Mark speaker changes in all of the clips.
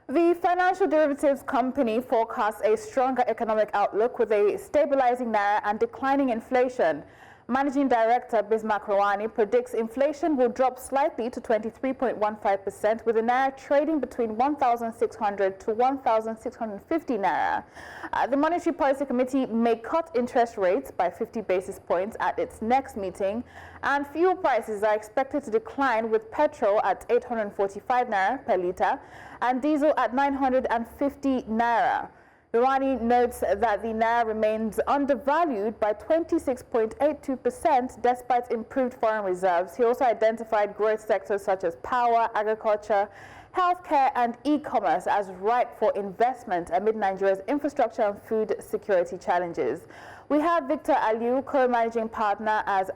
Speaker 1: The financial derivatives company forecasts a stronger economic outlook with a stabilizing Naira and declining inflation. Managing Director Bismarck Rewane predicts inflation will drop slightly to 23.15%, with the Naira trading between 1,600 to 1,650 Naira. The Monetary Policy Committee may cut interest rates by 50 basis points at its next meeting, and fuel prices are expected to decline, with petrol at 845 Naira per litre and diesel at 950 Naira. Rewane notes that the Naira remains undervalued by 26.82% despite improved foreign reserves. He also identified growth sectors such as power, agriculture, healthcare and e-commerce as ripe for investment amid Nigeria's infrastructure and food security challenges. We have Victor Aluyi, co-managing partner at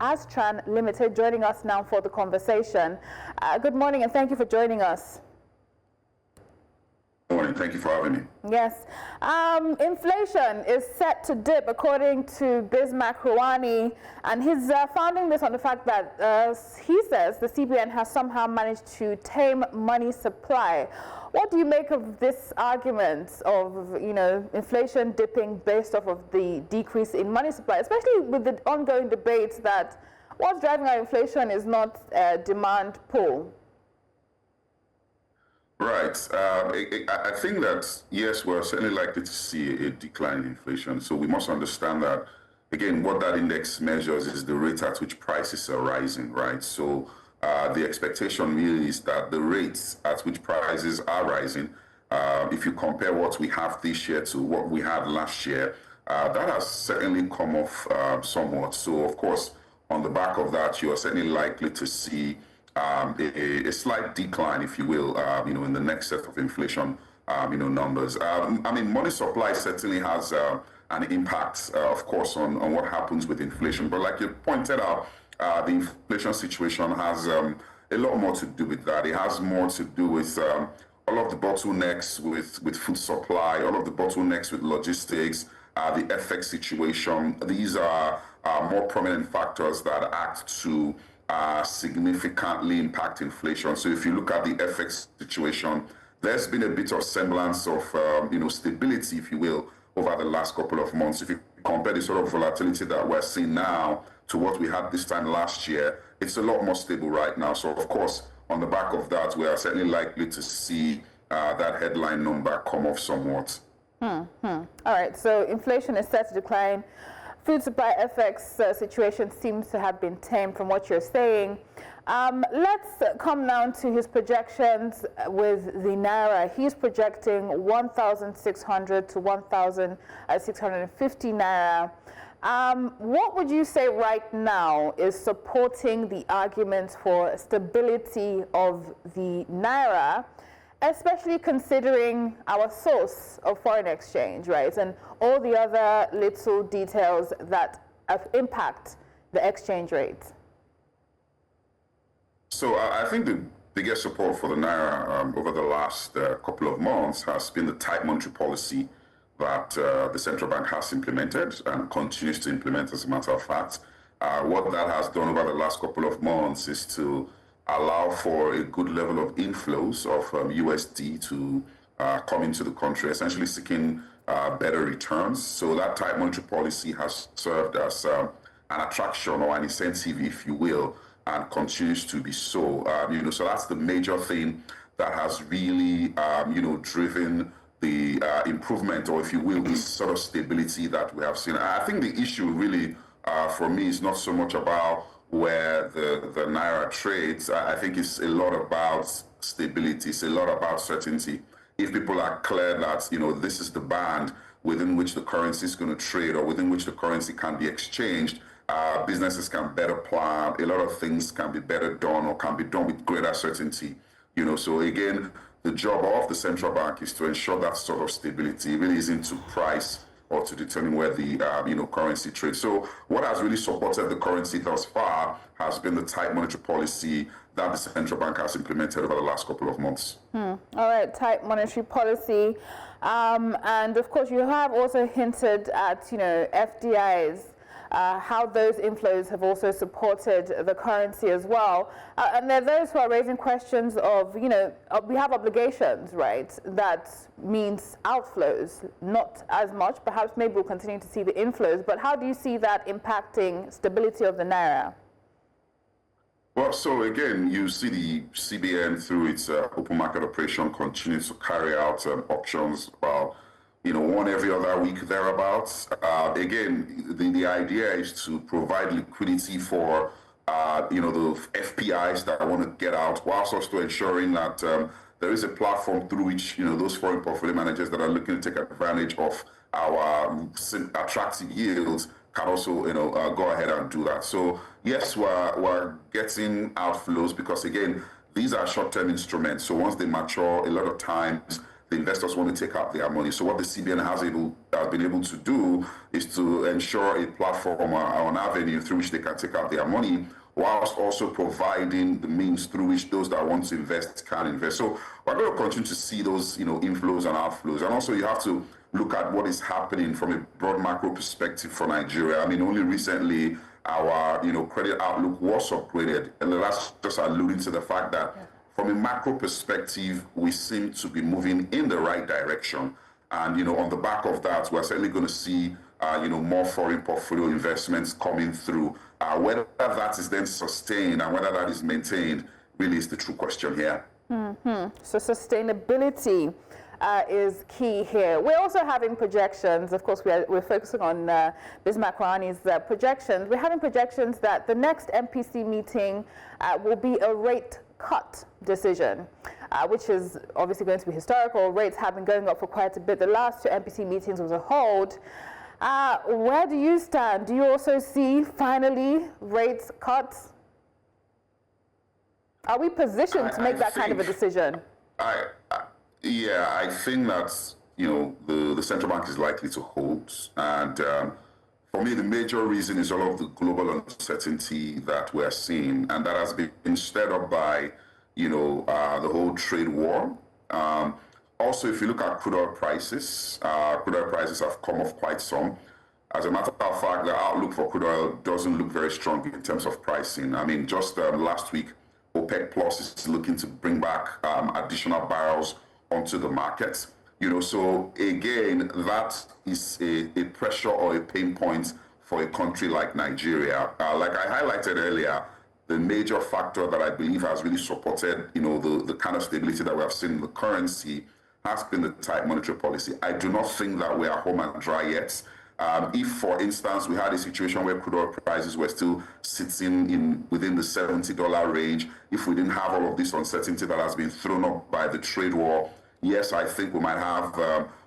Speaker 1: Aztran Limited, joining us now for the conversation. Good morning and thank you for joining us.
Speaker 2: Morning. Thank you for having me.
Speaker 1: Yes. Inflation is set to dip, according to Bismarck Rewane, and he's founding this on the fact that he says the CBN has somehow managed to tame money supply. What do you make of this argument of, inflation dipping based off of the decrease in money supply, especially with the ongoing debates that what's driving our inflation is not demand pull?
Speaker 2: Right. I think that, yes, we're certainly likely to see a decline in inflation. So we must understand that, again, what that index measures is the rate at which prices are rising, right? So the expectation really is that the rates at which prices are rising, if you compare what we have this year to what we had last year, that has certainly come off somewhat. So, of course, on the back of that, you are certainly likely to see a slight decline, if you will, in the next set of inflation, numbers. Money supply certainly has an impact, of course, on what happens with inflation. But like you pointed out, the inflation situation has a lot more to do with that. It has more to do with all of the bottlenecks with food supply, all of the bottlenecks with logistics, the FX situation. These are more prominent factors that act to significantly impact inflation. So if you look at the FX situation, there's been a bit of semblance of stability, if you will, over the last couple of months. If you compare the sort of volatility that we're seeing now to what we had this time last year, it's a lot more stable right now. So of course, on the back of that, we are certainly likely to see that headline number come off somewhat.
Speaker 1: All right, so inflation is set to decline. Food supply FX situation seems to have been tamed from what you're saying. Let's come now to his projections with the Naira. He's projecting 1,600 to 1,650 Naira. What would you say right now is supporting the arguments for stability of the Naira, especially considering our source of foreign exchange, right, and all the other little details that impact the exchange rate?
Speaker 2: So I think the biggest support for the Naira over the last couple of months has been the tight monetary policy that the central bank has implemented and continues to implement, as a matter of fact. What that has done over the last couple of months is to allow for a good level of inflows of USD to come into the country, essentially seeking better returns. So that tight monetary policy has served as an attraction or an incentive, if you will, and continues to be so. So that's the major thing that has really, driven the improvement, or if you will, this sort of stability that we have seen. I think the issue really, for me, is not so much about where the Naira trades. I think it's a lot about stability. It's a lot about certainty. If people are clear that, this is the band within which the currency is going to trade or within which the currency can be exchanged, businesses can better plan. A lot of things can be better done or can be done with greater certainty. So again, the job of the central bank is to ensure that sort of stability. It really isn't to price or to determine where the currency trades. So what has really supported the currency thus far has been the tight monetary policy that the central bank has implemented over the last couple of months.
Speaker 1: All right, tight monetary policy. And of course, you have also hinted at, FDIs how those inflows have also supported the currency as well. And there are those who are raising questions of, we have obligations, right? That means outflows, not as much. Perhaps maybe we'll continue to see the inflows, but how do you see that impacting stability of the Naira?
Speaker 2: Well, so again, you see the CBN through its open market operation continues to carry out auctions about, one every other week thereabouts. Again, the idea is to provide liquidity for, the FPIs that want to get out, whilst also ensuring that there is a platform through which, those foreign portfolio managers that are looking to take advantage of our attractive yields can also, go ahead and do that. So yes, we're getting outflows because again, these are short-term instruments. So once they mature, a lot of times the investors want to take out their money. So what the CBN has been able to do is to ensure a platform or an avenue through which they can take out their money, whilst also providing the means through which those that want to invest can invest. So we're going to continue to see those, inflows and outflows. And also you have to look at what is happening from a broad macro perspective for Nigeria. I mean, only recently our, credit outlook was upgraded. And that's just alluding to the fact that from a macro perspective, we seem to be moving in the right direction. And, on the back of that, we're certainly going to see, more foreign portfolio investments coming through. Whether that is then sustained and whether that is maintained really is the true question here.
Speaker 1: So sustainability is key here. We're also having projections. Of course, we're focusing on Bismarck Rewane's projections. We're having projections that the next MPC meeting will be a rate cut decision, which is obviously going to be historical. Rates have been going up for quite a bit. The last two MPC meetings was a hold. Where do you stand? Do you also see finally rates cuts? Are we positioned to make that kind of a decision?
Speaker 2: Yeah, I think that, the central bank is likely to hold. And for me, the major reason is all of the global uncertainty that we're seeing. And that has been stirred up by, the whole trade war. Also, if you look at crude oil prices have come off quite some. As a matter of fact, the outlook for crude oil doesn't look very strong in terms of pricing. I mean, just last week, OPEC Plus is looking to bring back additional barrels onto the market. So again, that is a pressure or a pain point for a country like Nigeria. Like I highlighted earlier, the major factor that I believe has really supported, the kind of stability that we have seen in the currency has been the tight monetary policy. I do not think that we are home and dry yet. If, for instance, we had a situation where crude oil prices were still sitting within the $70 range, if we didn't have all of this uncertainty that has been thrown up by the trade war, yes, I think we might have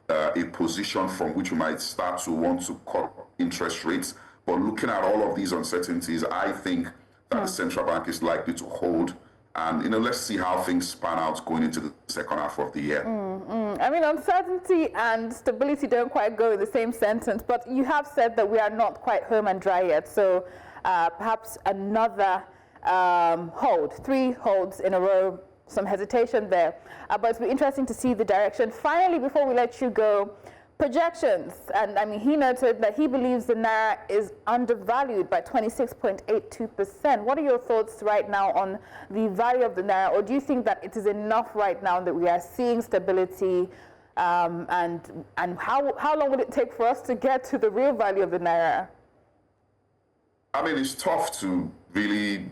Speaker 2: a position from which we might start to want to cut interest rates. But looking at all of these uncertainties, I think that the central bank is likely to hold. And, let's see how things pan out going into the second half of the year.
Speaker 1: I mean, uncertainty and stability don't quite go in the same sentence, but you have said that we are not quite home and dry yet. So perhaps another hold, 3 holds in a row, some hesitation there. But it's been interesting to see the direction. Finally, before we let you go, projections. And I mean, he noted that he believes the Naira is undervalued by 26.82%. What are your thoughts right now on the value of the Naira? Or do you think that it is enough right now that we are seeing stability? And how long will it take for us to get to the real value of the Naira?
Speaker 2: I mean, it's tough to really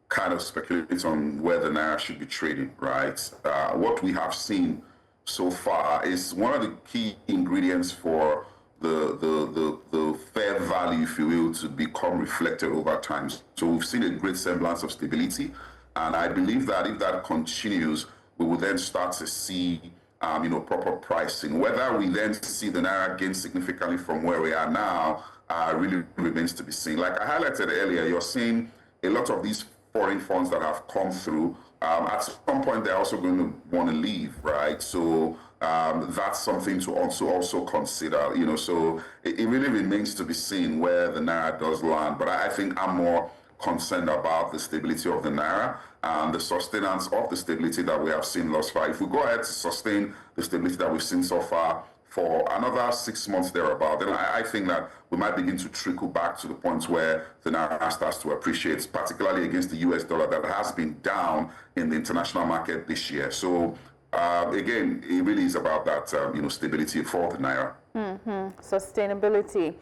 Speaker 2: kind of speculate on where the Naira should be trading, right? What we have seen so far is one of the key ingredients for the fair value, if you will, to become reflected over time. So we've seen a great semblance of stability, and I believe that if that continues, we will then start to see proper pricing. Whether we then see the Naira gain significantly from where we are now really remains to be seen. Like I highlighted earlier, you're seeing a lot of these foreign funds that have come through. At some point, they're also going to want to leave, right? So that's something to also consider, So it really remains to be seen where the Naira does land. But I think I'm more concerned about the stability of the Naira and the sustenance of the stability that we have seen thus far. If we go ahead to sustain the stability that we've seen so far, for another 6 months thereabout, then I think that we might begin to trickle back to the point where the Naira starts to appreciate, particularly against the US dollar that has been down in the international market this year. So again, it really is about that stability for the Naira.
Speaker 1: Sustainability.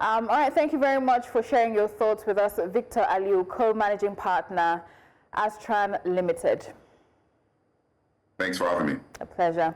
Speaker 1: All right, thank you very much for sharing your thoughts with us, Victor Aluyi, co-managing partner, Aztran Limited.
Speaker 2: Thanks for having me.
Speaker 1: A pleasure.